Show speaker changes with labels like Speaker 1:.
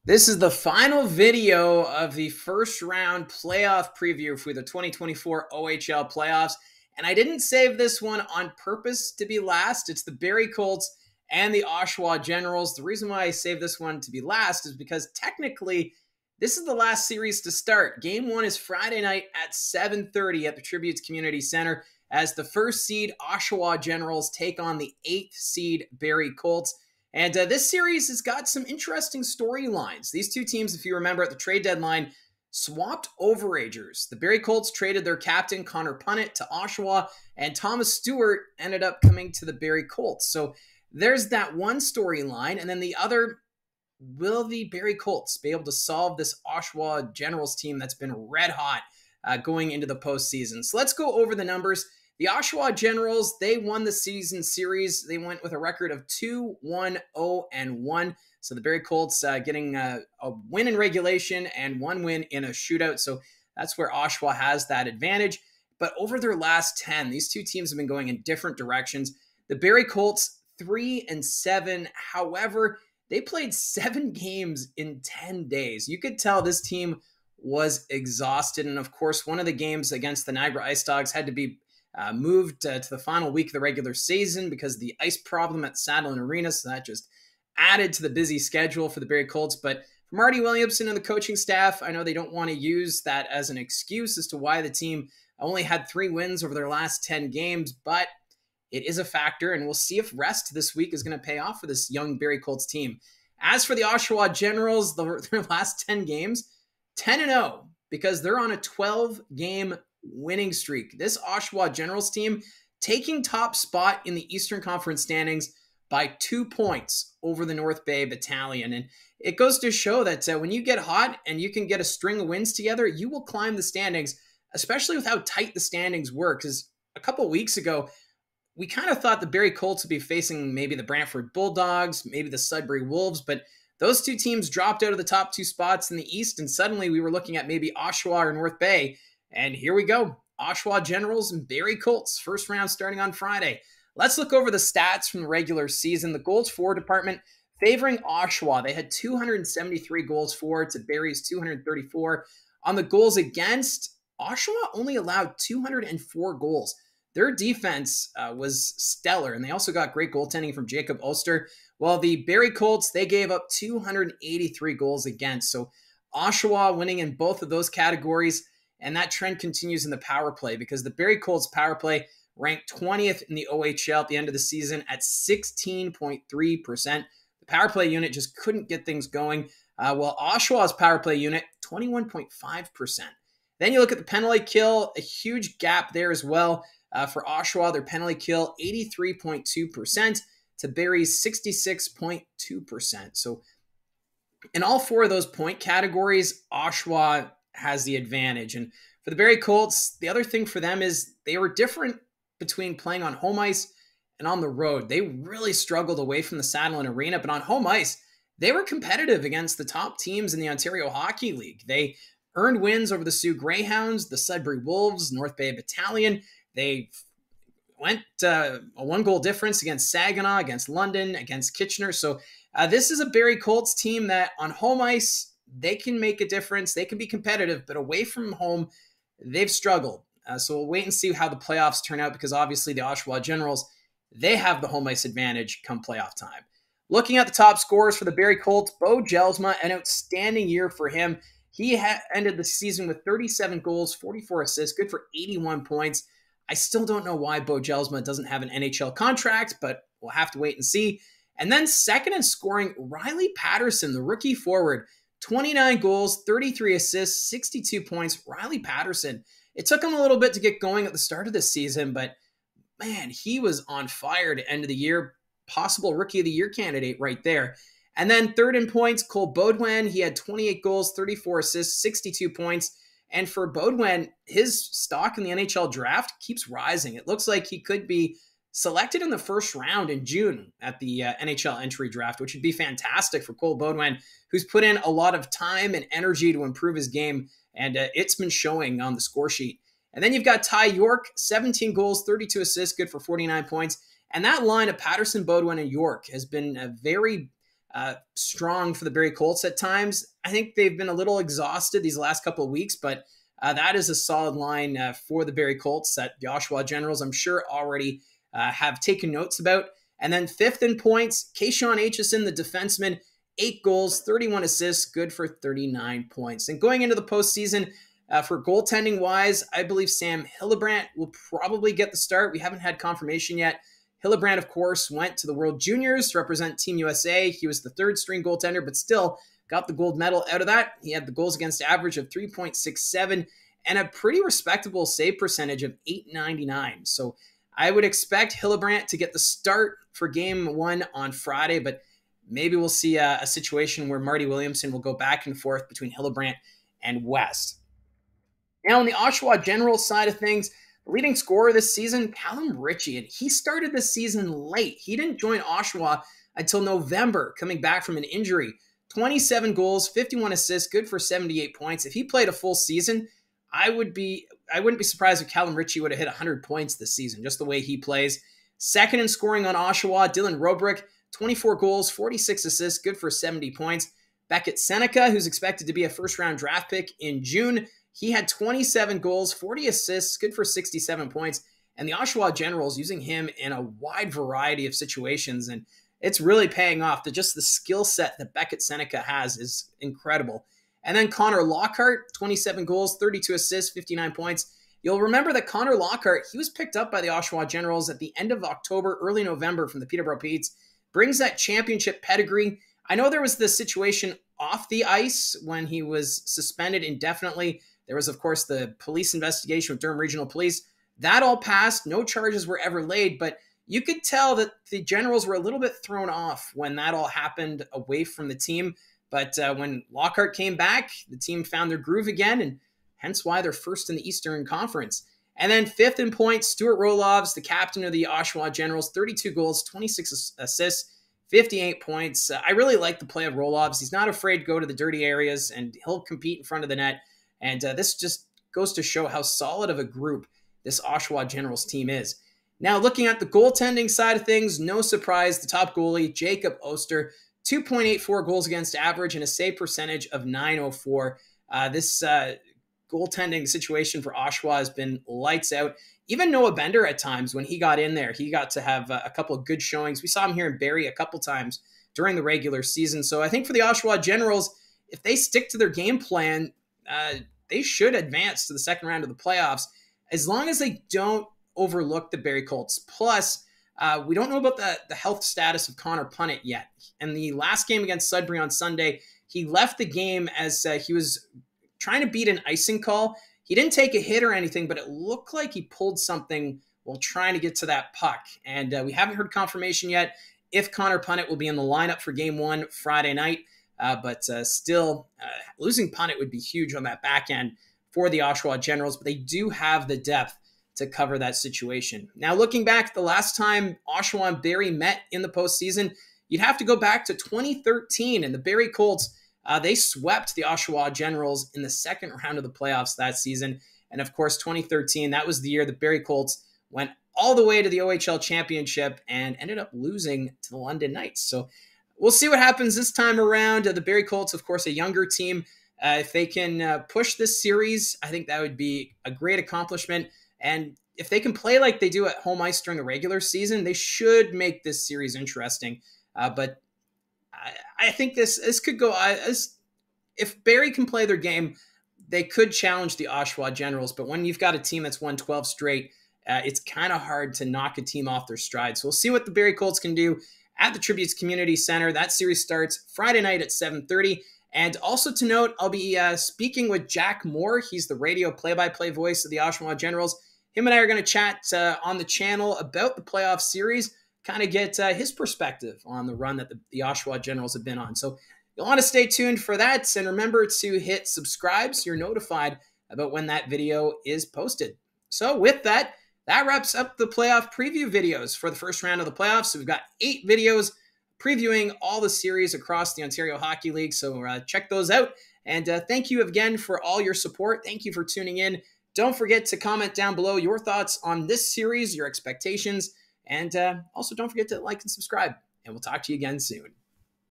Speaker 1: This is the final video of the first round playoff preview for the 2024 OHL Playoffs. And I didn't save this one on purpose to be last. It's the Barrie Colts and the Oshawa Generals. The reason why I saved this one to be last is because technically this is the last series to start. Game 1 is Friday night at 7:30 at the Tributes Community Center as the first seed Oshawa Generals take on the 8th seed Barrie Colts. And this series has got some interesting storylines. These two teams, if you remember at the trade deadline, swapped overagers. The Barrie Colts traded their captain, Connor Punnett, to Oshawa, and Thomas Stewart ended up coming to the Barrie Colts. So there's that one storyline. And then the other, will the Barrie Colts be able to solve this Oshawa Generals team that's been red hot going into the postseason? So let's go over the numbers. The Oshawa Generals, they won the season series. They went with a record of 2-1-0-1. So the Barrie Colts getting a win in regulation and one win in a shootout. So that's where Oshawa has that advantage. But over their last 10, these two teams have been going in different directions. The Barrie Colts, 3-7. However, they played 7 games in 10 days. You could tell this team was exhausted. And of course, one of the games against the Niagara Ice Dogs had to be moved to the final week of the regular season because of the ice problem at Saddlein Arena. So that just added to the busy schedule for the Barrie Colts. But for Marty Williamson and the coaching staff, I know they don't want to use that as an excuse as to why the team only had 3 wins over their last 10 games, but it is a factor, and we'll see if rest this week is going to pay off for this young Barrie Colts team. As for the Oshawa Generals, their last 10 games, 10-0, because they're on a 12-game winning streak. This Oshawa Generals team taking top spot in the Eastern Conference standings by 2 points over the North Bay Battalion. And it goes to show that when you get hot and you can get a string of wins together, you will climb the standings, especially with how tight the standings were. Because a couple weeks ago, we kind of thought the Barrie Colts would be facing maybe the Brantford Bulldogs, maybe the Sudbury Wolves, but those two teams dropped out of the top 2 spots in the East, and suddenly we were looking at maybe Oshawa or North Bay. And here we go. Oshawa Generals and Barrie Colts. First round starting on Friday. Let's look over the stats from the regular season. The goals for department favoring Oshawa. They had 273 goals for to Barrie's 234. On the goals against, Oshawa only allowed 204 goals. Their defense was stellar, and they also got great goaltending from Jacob Oster. While the Barrie Colts, they gave up 283 goals against. So Oshawa winning in both of those categories. And that trend continues in the power play because the Barrie Colts power play ranked 20th in the OHL at the end of the season at 16.3%. The power play unit just couldn't get things going, while Oshawa's power play unit, 21.5%. Then you look at the penalty kill, a huge gap there as well for Oshawa. Their penalty kill, 83.2% to Barrie's 66.2%. So in all 4 of those point categories, Oshawa has the advantage. And for the Barrie Colts, the other thing for them is they were different between playing on home ice and on the road. They really struggled away from the Saddlein Arena, but on home ice, they were competitive against the top teams in the Ontario Hockey League. They earned wins over the Sioux Greyhounds, the Sudbury Wolves, North Bay Battalion. They went a 1-goal difference against Saginaw, against London, against Kitchener. So this is a Barrie Colts team that on home ice, they can make a difference. They can be competitive, but away from home, they've struggled. So we'll wait and see how the playoffs turn out because obviously the Oshawa Generals, they have the home ice advantage come playoff time. Looking at the top scorers for the Barrie Colts, Bo Jelsma, an outstanding year for him. He ended the season with 37 goals, 44 assists, good for 81 points. I still don't know why Bo Jelsma doesn't have an NHL contract, but we'll have to wait and see. And then second in scoring, Riley Patterson, the rookie forward, 29 goals, 33 assists, 62 points. Riley Patterson. It took him a little bit to get going at the start of this season, but man, he was on fire to end of the year. Possible Rookie of the Year candidate right there. And then third in points, Cole Beaudoin. He had 28 goals, 34 assists, 62 points. And for Beaudoin, his stock in the NHL draft keeps rising. It looks like he could be selected in the first round in June at the NHL entry draft, which would be fantastic for Cole Beaudoin, who's put in a lot of time and energy to improve his game, and it's been showing on the score sheet. And then you've got Ty York, 17 goals, 32 assists, good for 49 points. And that line of Patterson, Beaudoin, and York has been very strong for the Barrie Colts at times. I think they've been a little exhausted these last couple of weeks, but that is a solid line for the Barrie Colts that the Oshawa Generals, I'm sure, already have taken notes about. And then 5th in points, Kayshawn Aitchison, the defenseman, 8 goals, 31 assists, good for 39 points. And going into the postseason, for goaltending wise, I believe Sam Hillebrand will probably get the start. We haven't had confirmation yet. Hillebrand, of course, went to the World Juniors to represent Team USA. He was the 3rd string goaltender, but still got the gold medal out of that. He had the goals against average of 3.67 and a pretty respectable save percentage of 899. So I would expect Hillebrand to get the start for game 1 on Friday, but maybe we'll see a situation where Marty Williamson will go back and forth between Hillebrand and West. Now, on the Oshawa Generals side of things, the leading scorer this season, Callum Ritchie, and he started this season late. He didn't join Oshawa until November, coming back from an injury. 27 goals, 51 assists, good for 78 points. If he played a full season, I wouldn't be surprised if Callum Ritchie would have hit 100 points this season, just the way he plays. 2nd in scoring on Oshawa, Dylan Robrick, 24 goals, 46 assists, good for 70 points. Beckett Seneca, who's expected to be a first-round draft pick in June, he had 27 goals, 40 assists, good for 67 points. And the Oshawa Generals using him in a wide variety of situations, and it's really paying off. Just the skill set that Beckett Seneca has is incredible. And then Connor Lockhart, 27 goals, 32 assists, 59 points. You'll remember that Connor Lockhart, he was picked up by the Oshawa Generals at the end of October, early November from the Peterborough Petes. Brings that championship pedigree. I know there was the situation off the ice when he was suspended indefinitely. There was, of course, the police investigation with Durham Regional Police. That all passed. No charges were ever laid, but you could tell that the Generals were a little bit thrown off when that all happened away from the team. But when Lockhart came back, the team found their groove again, and hence why they're 1st in the Eastern Conference. And then 5th in points, Stuart Rolovs, the captain of the Oshawa Generals, 32 goals, 26 assists, 58 points. I really like the play of Rolovs. He's not afraid to go to the dirty areas, and he'll compete in front of the net. And this just goes to show how solid of a group this Oshawa Generals team is. Now, looking at the goaltending side of things, no surprise, the top goalie, Jacob Oster, 2.84 goals against average and a save percentage of .904. This goaltending situation for Oshawa has been lights out. Even Noah Bender at times, when he got in there, he got to have a couple of good showings. We saw him here in Barrie a couple times during the regular season. So I think for the Oshawa Generals, if they stick to their game plan, they should advance to the 2nd round of the playoffs, as long as they don't overlook the Barrie Colts. Plus, we don't know about the health status of Connor Punnett yet. In the last game against Sudbury on Sunday, he left the game as he was trying to beat an icing call. He didn't take a hit or anything, but it looked like he pulled something while trying to get to that puck. And we haven't heard confirmation yet if Connor Punnett will be in the lineup for game 1 Friday night. But still, losing Punnett would be huge on that back end for the Oshawa Generals, but they do have the depth to cover that situation. Now, looking back, the last time Oshawa and Barrie met in the postseason, you'd have to go back to 2013, and the Barrie Colts, they swept the Oshawa Generals in the 2nd round of the playoffs that season. And of course, 2013, that was the year the Barrie Colts went all the way to the OHL Championship and ended up losing to the London Knights. So we'll see what happens this time around. The Barrie Colts, of course, a younger team. If they can push this series, I think that would be a great accomplishment. And if they can play like they do at home ice during the regular season, they should make this series interesting. But I think this could go if Barrie can play their game, they could challenge the Oshawa Generals. But when you've got a team that's won 12 straight, it's kind of hard to knock a team off their stride. So we'll see what the Barrie Colts can do at the Tributes Community Center. That series starts Friday night at 7:30. And also to note, I'll be speaking with Jack Moore. He's the radio play-by-play voice of the Oshawa Generals. Him and I are going to chat on the channel about the playoff series, kind of get his perspective on the run that the Oshawa Generals have been on. So you'll want to stay tuned for that. And remember to hit subscribe so you're notified about when that video is posted. So with that, that wraps up the playoff preview videos for the first round of the playoffs. So we've got 8 videos previewing all the series across the Ontario Hockey League. So check those out. And thank you again for all your support. Thank you for tuning in. Don't forget to comment down below your thoughts on this series, your expectations, and also don't forget to like and subscribe. And we'll talk to you again soon.